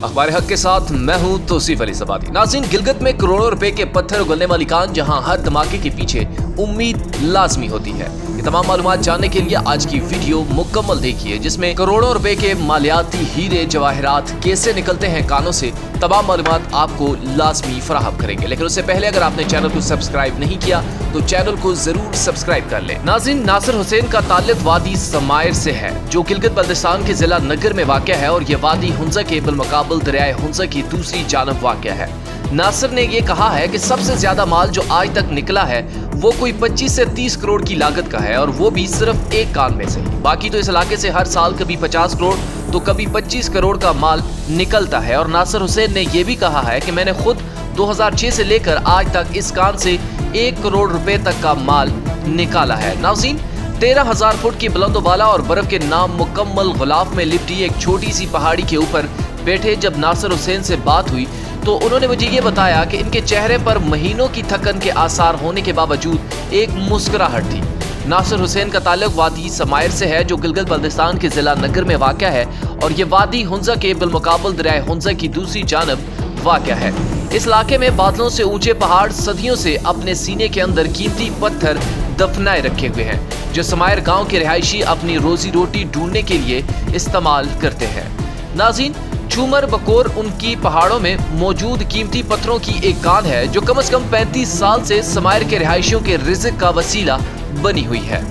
अखबार हक के साथ मैं हूं तौसीफ अली सबादी। नाज़रीन, गिलगित में करोड़ों रुपए के पत्थर उगलने वाली कान, जहां हर धमाके के पीछे उम्मीद लाजमी होती है। ये तमाम मालूमात जानने के लिए आज की वीडियो मुकम्मल देखिए, जिसमें करोड़ों रुपए के मालियाती हीरे जवाहरात कैसे निकलते हैं कानों से, तमाम मालूमात आपको लाजमी फराहम करेंगे। लेकिन उससे पहले अगर आपने चैनल को सब्सक्राइब नहीं किया तो चैनल को जरूर सब्सक्राइब कर लें। नाज़रीन, नासिर हुसैन का ताल्लुक वादी समायर से है, जो गिलगित बल्तिस्तान के जिला नगर में वाक़ है, और ये वादी हुंजा के बिलमुकाबल दरियाए हुंजा की दूसरी जानब वाक़ है। नासिर ने ये कहा है कि सबसे ज्यादा माल जो आज तक निकला है वो कोई 25 से 30 करोड़ की लागत का है, और वो भी सिर्फ एक कान में से। बाकी तो इस इलाके से हर साल कभी 50 करोड़ तो कभी 25 करोड़ का माल निकलता है। और नासिर हुसैन ने यह भी कहा है कि मैंने खुद 2006 से लेकर आज तक इस कान से 1 करोड़ रुपए तक का माल निकाला है। नाज़रीन, 13,000 फुट की बुलंदोबाला और बर्फ के नाम मुकम्मल गुलाफ में लिपटी एक छोटी सी पहाड़ी के ऊपर बैठे जब नासिर हुसैन से बात हुई तो उन्होंने मुझे ये बताया कि इनके चेहरे पर महीनों की थकन के आसार होने के बावजूद एक मुस्कुराहट थी। नासिर हुसैन का ताल्लुक वादी समायर से है, जो गिलगित बल्तिस्तान के जिला नगर में वाक़ है, और ये वादी हुंजा के बिलमुकाबल दरियाए हुंजा की दूसरी जानब वाक़ है। इस इलाके में बादलों से ऊंचे पहाड़ सदियों से अपने सीने के अंदर कीमती पत्थर दफनाए रखे हुए हैं, जो समायर गांव के रिहायशी अपनी रोजी रोटी ढूंढने के लिए इस्तेमाल करते हैं। नाज़रीन, चूमर बकोर उनकी पहाड़ों में मौजूद कीमती पत्थरों की एक कान है, जो कम से कम 35 साल से समायर के रिहायशियों के रिज़्क़ का वसीला बनी हुई है।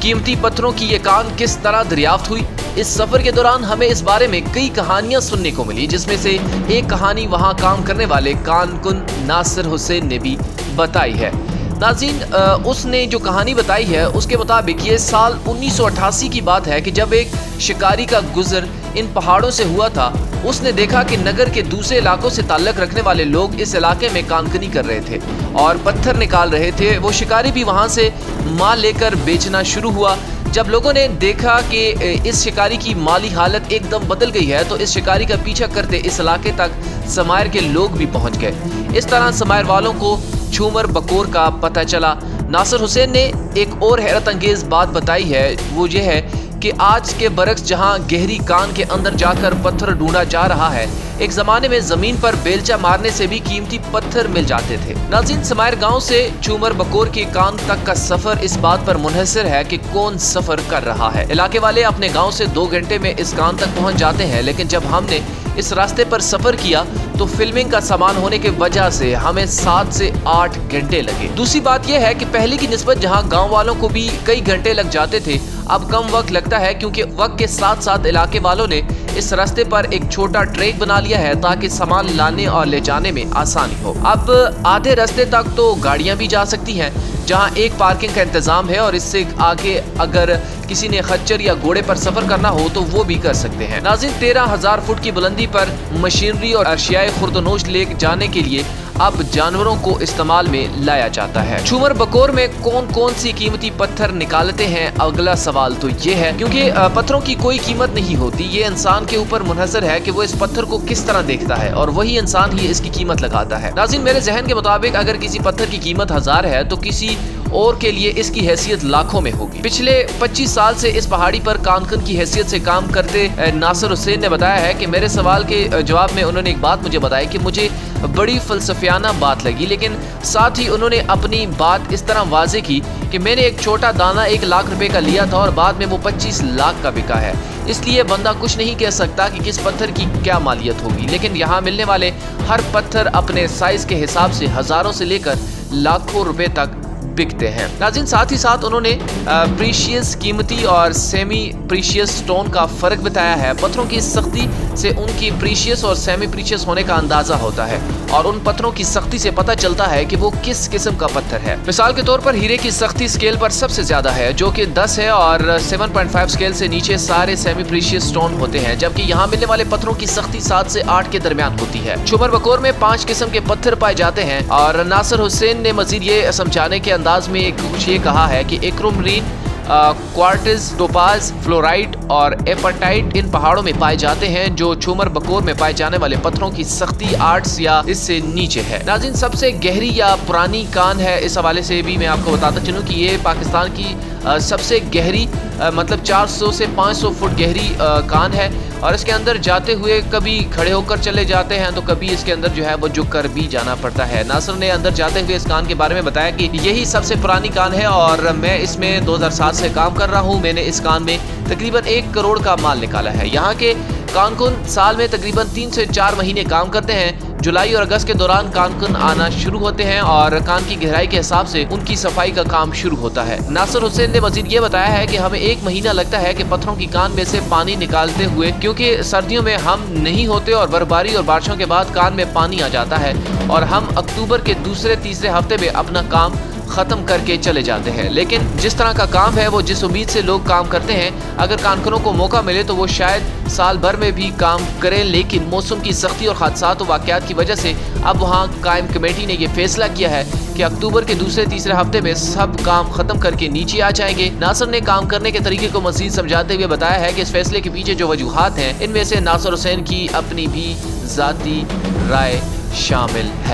कीमती पत्थरों की ये कान किस तरह दरियाफ्त हुई, इस सफर के दौरान हमें इस बारे में कई कहानियां सुनने को मिली, जिसमें से एक कहानी वहां काम करने वाले कानकुन नासिर हुसैन ने भी बताई है। नाज़रीन, उसने जो कहानी बताई है उसके मुताबिक ये साल 1988 की बात है कि जब एक शिकारी का गुजर इन पहाड़ों से हुआ था। उसने देखा कि नगर के दूसरे इलाकों से ताल्लुक रखने वाले लोग इस इलाके में कानकनी कर रहे थे और पत्थर निकाल रहे थे। वो शिकारी भी वहां से माल लेकर बेचना शुरू हुआ। जब लोगों ने देखा कि इस शिकारी की माली हालत एकदम बदल गई है तो इस शिकारी का पीछा करते इस इलाके तक समायर के लोग भी पहुंच गए। इस तरह समायर वालों को चूमर बकोर का पता चला। नासिर हुसैन ने एक और हैरत अंगेज बात बताई है, वो ये है कि आज के बरक्स जहां गहरी कान के अंदर जाकर पत्थर ढूंढा जा रहा है, एक जमाने में जमीन पर बेलचा मारने से भी कीमती पत्थर मिल जाते थे। नाज़रीन, समायर गांव से चूमर बकोर के कान तक का सफर इस बात पर मुनहसर है कि कौन सफर कर रहा है। इलाके वाले अपने गांव से 2 घंटे में इस कान तक पहुंच जाते हैं, लेकिन जब हमने इस रास्ते पर सफर किया तो फिल्मिंग का सामान होने की वजह से हमें 7 से 8 घंटे लगे। दूसरी बात यह है कि पहले की निस्बत जहां गांव वालों को भी कई घंटे लग जाते थे, अब कम वक्त लगता है, क्योंकि वक्त के साथ साथ इलाके वालों ने इस रास्ते पर एक छोटा ट्रैक बना लिया है ताकि सामान लाने और ले जाने में आसानी हो। अब आधे रास्ते तक तो गाड़ियां भी जा सकती हैं, जहां एक पार्किंग का इंतजाम है, और इससे आगे अगर किसी ने खच्चर या घोड़े पर सफर करना हो तो वो भी कर सकते हैं। नाज़रीन, 13,000 फुट की बुलंदी पर मशीनरी और अशियाए खुर्दनोश ले जाने के लिए अब जानवरों को इस्तेमाल में लाया जाता है। चूमर बकोर में कौन कौन सी कीमती पत्थर निकालते हैं, अगला सवाल तो ये है, क्योंकि पत्थरों की कोई कीमत नहीं होती। ये इंसान के ऊपर मुनहसर है कि वो इस पत्थर को किस तरह देखता है, और वही इंसान ही इसकी कीमत लगाता है। नाज़रीन, मेरे जहन के मुताबिक अगर किसी पत्थर की कीमत 1000 है तो किसी और के लिए इसकी हैसियत लाखों में होगी। पिछले 25 साल से इस पहाड़ी पर कानकन की हैसियत से काम करते नासिर हुसैन ने बताया है कि मेरे सवाल के जवाब में उन्होंने एक बात मुझे बताई कि मुझे बड़ी फलसफियाना बात लगी, लेकिन साथ ही उन्होंने अपनी बात इस तरह वाजे की कि मैंने एक छोटा दाना 1 लाख रुपए का लिया था और बाद में वो 25 लाख का बिका है। इसलिए बंदा कुछ नहीं कह सकता कि किस पत्थर की क्या मालियत होगी, लेकिन यहाँ मिलने वाले हर पत्थर अपने साइज के हिसाब से हजारों से लेकर लाखों रुपए तक बिकते हैं। नाज़रीन, साथ ही साथ उन्होंने प्रीशियस कीमती और सेमी प्रीशियस स्टोन का फर्क बताया है। पत्थरों की सख्ती से उनकी प्रीशियस और सेमी प्रीशियस होने का अंदाजा होता है, और उन पत्थरों की सख्ती से पता चलता है कि वो किस किस्म का पत्थर है। मिसाल के तौर पर हीरे की सख्ती स्केल पर सबसे ज्यादा है, जो कि 10 है, और 7.5 स्केल से नीचे सारे सेमी प्रीशियस स्टोन होते हैं, जबकि यहाँ मिलने वाले पत्थरों की सख्ती 7 से 8 के दरमियान होती है। चूमर बकोर में 5 किस्म के पत्थर पाए जाते हैं, और नासिर हुसैन ने मजीद ये समझाने के अंदाज में कुछ ये कहा है कि एक्रोमरीन, क्वार्टिज, टोपाज, फ्लोराइट और एपटाइट इन पहाड़ों में पाए जाते हैं, जो चूमर बकोर में पाए जाने वाले पत्थरों की सख्ती 8 या इससे नीचे है। नाज़रीन, सबसे गहरी या पुरानी कान है, इस हवाले से भी मैं आपको बताता चलूँ कि ये पाकिस्तान की सबसे गहरी मतलब 400 से 500 फुट गहरी कान है और इसके अंदर जाते हुए कभी खड़े होकर चले जाते हैं तो कभी इसके अंदर जो है वो झुक कर भी जाना पड़ता है। नासिर ने अंदर जाते हुए इस कान के बारे में बताया कि यही सबसे पुरानी कान है और मैं इसमें 2007 से काम कर रहा हूँ। मैंने इस कान में तकरीबन 1 करोड़ का माल निकाला है। यहाँ के कानकुन साल में तकरीबन 3 से 4 महीने काम करते हैं। जुलाई और अगस्त के दौरान कानकुन आना शुरू होते हैं और कान की गहराई के हिसाब से उनकी सफाई का काम शुरू होता है। नासिर हुसैन ने मजीद ये बताया है कि हमें 1 महीना लगता है कि पत्थरों की कान में से पानी निकालते हुए, क्योंकि सर्दियों में हम नहीं होते और बर्फबारी और बारिशों के बाद कान में पानी आ जाता है और हम अक्टूबर के दूसरे तीसरे हफ्ते में अपना काम ख़त्म करके चले जाते हैं। लेकिन जिस तरह का काम है वो जिस उम्मीद से लोग काम करते हैं, अगर कानकुनों को मौका मिले तो वो शायद साल भर में भी काम करें, लेकिन मौसम की सख्ती और हादसात और वाक़यात की वजह से अब वहाँ कायम कमेटी ने ये फैसला किया है कि अक्टूबर के दूसरे तीसरे हफ्ते में सब काम ख़त्म करके नीचे आ जाएंगे। नासिर ने काम करने के तरीके को मज़ीद समझाते हुए बताया है कि इस फैसले के पीछे जो वजूहात हैं, इनमें से नासिर हुसैन की अपनी भी ज़ाती राय शामिल है।